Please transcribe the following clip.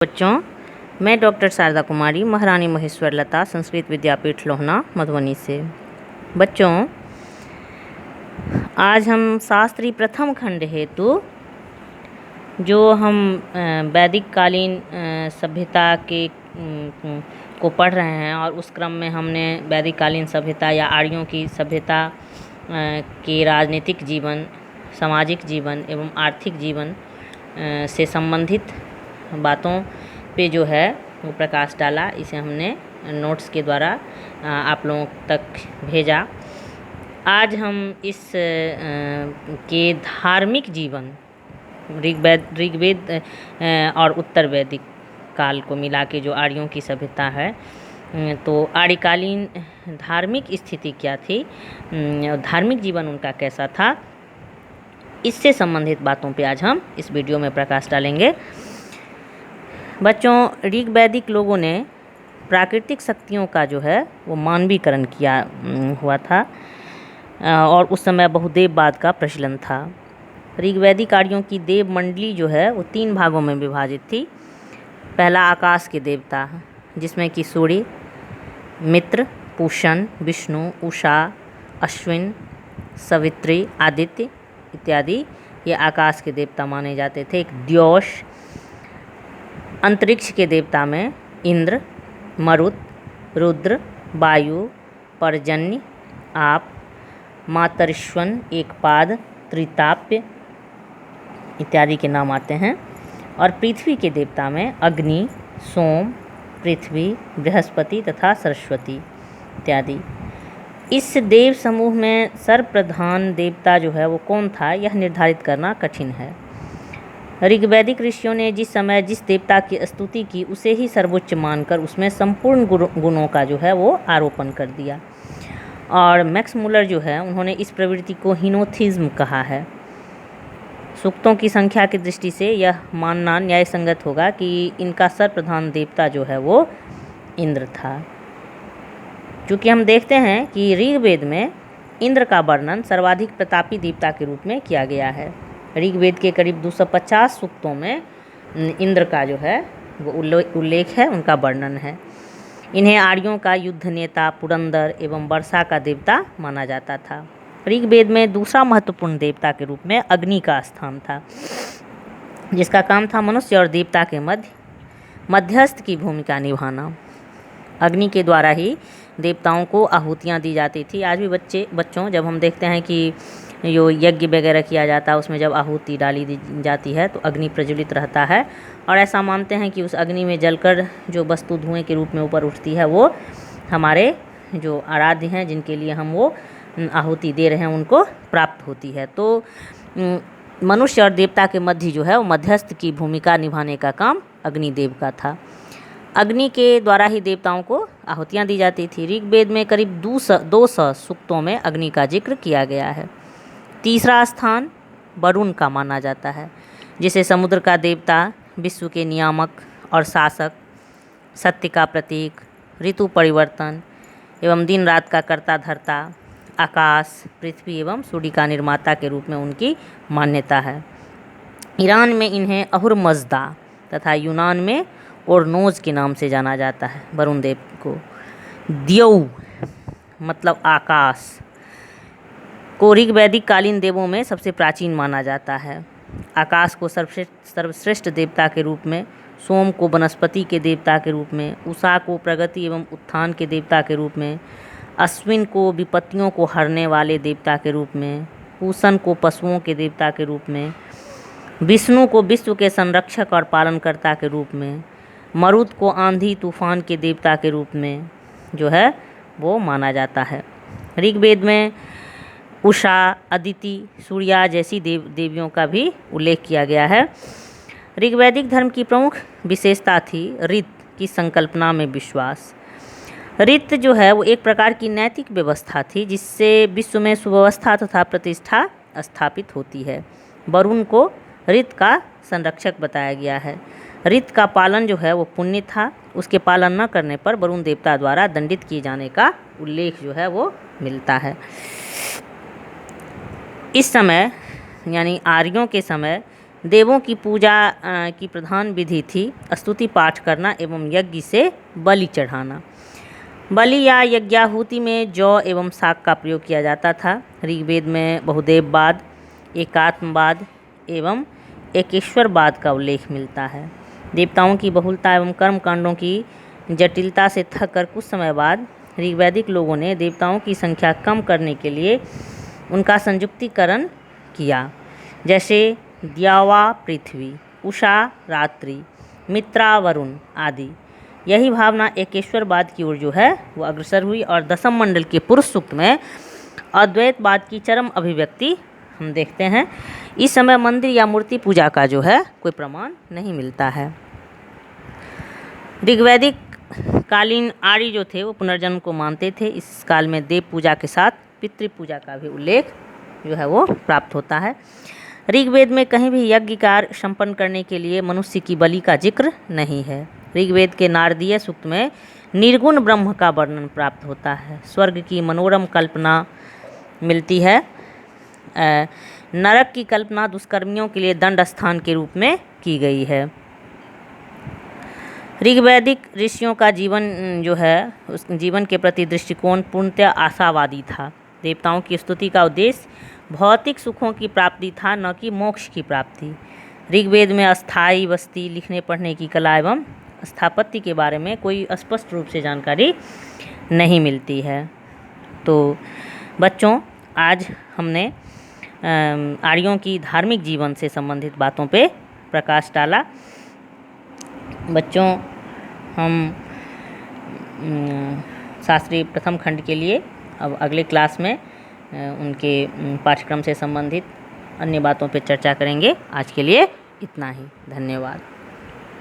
बच्चों, मैं डॉक्टर शारदा कुमारी, महारानी महेश्वर लता, संस्कृत विद्यापीठ लोहना, मधुबनी से। बच्चों, आज हम शास्त्री प्रथम खंड हेतु जो हम वैदिक कालीन सभ्यता के को पढ़ रहे हैं और उस क्रम में हमने वैदिक कालीन सभ्यता या आर्यों की सभ्यता के राजनीतिक जीवन, सामाजिक जीवन एवं आर्थिक जीवन से संबंधित बातों पे जो है वो प्रकाश डाला। इसे हमने नोट्स के द्वारा आप लोगों तक भेजा। आज हम इस के धार्मिक जीवन ऋग्वेद और उत्तर वैदिक काल को मिला के जो आर्यों की सभ्यता है, तो आर्यकालीन धार्मिक स्थिति क्या थी, धार्मिक जीवन उनका कैसा था, इससे संबंधित बातों पे आज हम इस वीडियो में प्रकाश डालेंगे। बच्चों, ऋग्वैदिक लोगों ने प्राकृतिक शक्तियों का जो है वो मानवीकरण किया हुआ था और उस समय बहुदेववाद का प्रचलन था। ऋग्वैदिक आर्यों की देव मंडली जो है वो 3 भागों में विभाजित थी। पहला आकाश के देवता, जिसमें कि सूर्य, मित्र, पूषण, विष्णु, उषा, अश्विन, सवित्री, आदित्य इत्यादि ये आकाश के देवता माने जाते थे। एक द्यौष, अंतरिक्ष के देवता में इंद्र, मरुत, रुद्र, वायु, पर्जन्य, आप, मातरिश्वन, एकपाद, त्रिताप्य इत्यादि के नाम आते हैं। और पृथ्वी के देवता में अग्नि, सोम, पृथ्वी, बृहस्पति तथा सरस्वती इत्यादि। इस देव समूह में सर्वप्रधान देवता जो है वो कौन था, यह निर्धारित करना कठिन है। ऋग्वैदिक ऋषियों ने जिस समय जिस देवता की स्तुति की उसे ही सर्वोच्च मानकर उसमें संपूर्ण गुणों का जो है वो आरोपण कर दिया। और मैक्स मुलर जो है उन्होंने इस प्रवृत्ति को हीनोथिज्म कहा है। सूक्तों की संख्या की दृष्टि से यह मानना न्याय संगत होगा कि इनका सर्वप्रधान देवता जो है वो इंद्र था। क्योंकि हम देखते हैं कि ऋग्वेद में इंद्र का वर्णन सर्वाधिक प्रतापी देवता के रूप में किया गया है। ऋग्वेद के करीब 250 सूक्तों में इंद्र का जो है वो उल्लेख है, उनका वर्णन है। इन्हें आर्यों का युद्ध नेता, पुरंदर एवं वर्षा का देवता माना जाता था। ऋग्वेद में दूसरा महत्वपूर्ण देवता के रूप में अग्नि का स्थान था, जिसका काम था मनुष्य और देवता के मध्यस्थ की भूमिका निभाना। अग्नि के द्वारा ही देवताओं को आहुतियाँ दी जाती थी। आज भी बच्चों जब हम देखते हैं कि जो यज्ञ वगैरह किया जाता है उसमें जब आहुति डाली दी जाती है तो अग्नि प्रज्वलित रहता है और ऐसा मानते हैं कि उस अग्नि में जलकर जो वस्तु धुएं के रूप में ऊपर उठती है वो हमारे जो आराध्य हैं, जिनके लिए हम वो आहुति दे रहे हैं, उनको प्राप्त होती है। तो मनुष्य और देवता के मध्य जो है वो मध्यस्थ की भूमिका निभाने का काम अग्निदेव का था। अग्नि के द्वारा ही देवताओं को आहुतियाँ दी जाती थी। ऋग्वेद में करीब 200 सूक्तों में अग्नि का जिक्र किया गया है। तीसरा स्थान वरुण का माना जाता है, जिसे समुद्र का देवता, विश्व के नियामक और शासक, सत्य का प्रतीक, ऋतु परिवर्तन एवं दिन रात का कर्ता धर्ता, आकाश, पृथ्वी एवं सूर्य का निर्माता के रूप में उनकी मान्यता है। ईरान में इन्हें अहुरमज़दा तथा यूनान में ओरनोज के नाम से जाना जाता है। वरुण देव को द्यौ मतलब आकाश को ऋग्वैदिक कालीन देवों में सबसे प्राचीन माना जाता है। आकाश को सर्वश्रेष्ठ देवता के रूप में, सोम को वनस्पति के देवता के रूप में, उषा को प्रगति एवं उत्थान के देवता के रूप में, अश्विन को विपत्तियों को हरने वाले देवता के रूप में, पूषण को पशुओं के देवता के रूप में, विष्णु को विश्व के संरक्षक और पालनकर्ता के रूप में, मरुत को आंधी तूफान के देवता के रूप में जो है वो माना जाता है। ऋग्वेद में उषा, अदिति, सूर्या जैसी देवियों का भी उल्लेख किया गया है। ऋग्वैदिक धर्म की प्रमुख विशेषता थी ऋत की संकल्पना में विश्वास। ऋत जो है वो एक प्रकार की नैतिक व्यवस्था थी, जिससे विश्व में सुव्यवस्था तथा प्रतिष्ठा स्थापित होती है। वरुण को ऋत का संरक्षक बताया गया है। ऋत का पालन जो है वो पुण्य था। उसके पालन न करने पर वरुण देवता द्वारा दंडित किए जाने का उल्लेख जो है वो मिलता है। इस समय यानी आर्यों के समय देवों की पूजा की प्रधान विधि थी स्तुति पाठ करना एवं यज्ञ से बलि चढ़ाना। बलि या यज्ञाहुति में जौ एवं शाक का प्रयोग किया जाता था। ऋग्वेद में बहुदेववाद, एकात्मवाद एवं एकेश्वरवाद का उल्लेख मिलता है। देवताओं की बहुलता एवं कर्मकांडों की जटिलता से थक कर कुछ समय बाद ऋग्वैदिक लोगों ने देवताओं की संख्या कम करने के लिए उनका संयुक्तिकरण किया, जैसे द्यावा पृथ्वी, उषा रात्रि, मित्रा वरुण आदि। यही भावना एकेश्वरवाद की ओर जो है वो अग्रसर हुई और दशम मंडल के पुरुष सूक्त में अद्वैतवाद की चरम अभिव्यक्ति हम देखते हैं। इस समय मंदिर या मूर्ति पूजा का जो है कोई प्रमाण नहीं मिलता है। ऋग्वैदिक कालीन आर्य जो थे वो पुनर्जन्म को मानते थे। इस काल में देव पूजा के साथ पितृ पूजा का भी उल्लेख जो है वो प्राप्त होता है। ऋग्वेद में कहीं भी यज्ञ कार्य संपन्न करने के लिए मनुष्य की बलि का जिक्र नहीं है। ऋग्वेद के नारदीय सूक्त में निर्गुण ब्रह्म का वर्णन प्राप्त होता है। स्वर्ग की मनोरम कल्पना मिलती है। नरक की कल्पना दुष्कर्मियों के लिए दंड स्थान के रूप में की गई है। ऋग्वैदिक ऋषियों का जीवन जो है उस जीवन के प्रति दृष्टिकोण पूर्णतः आशावादी था। देवताओं की स्तुति का उद्देश्य भौतिक सुखों की प्राप्ति था, न कि मोक्ष की प्राप्ति। ऋग्वेद में अस्थायी बस्ती, लिखने पढ़ने की कला एवं स्थापत्य के बारे में कोई स्पष्ट रूप से जानकारी नहीं मिलती है। तो बच्चों, आज हमने आर्यों की धार्मिक जीवन से संबंधित बातों पे प्रकाश डाला। बच्चों, हम शास्त्री प्रथम खंड के लिए अब अगले क्लास में उनके पाठ्यक्रम से संबंधित अन्य बातों पे चर्चा करेंगे। आज के लिए इतना ही। धन्यवाद।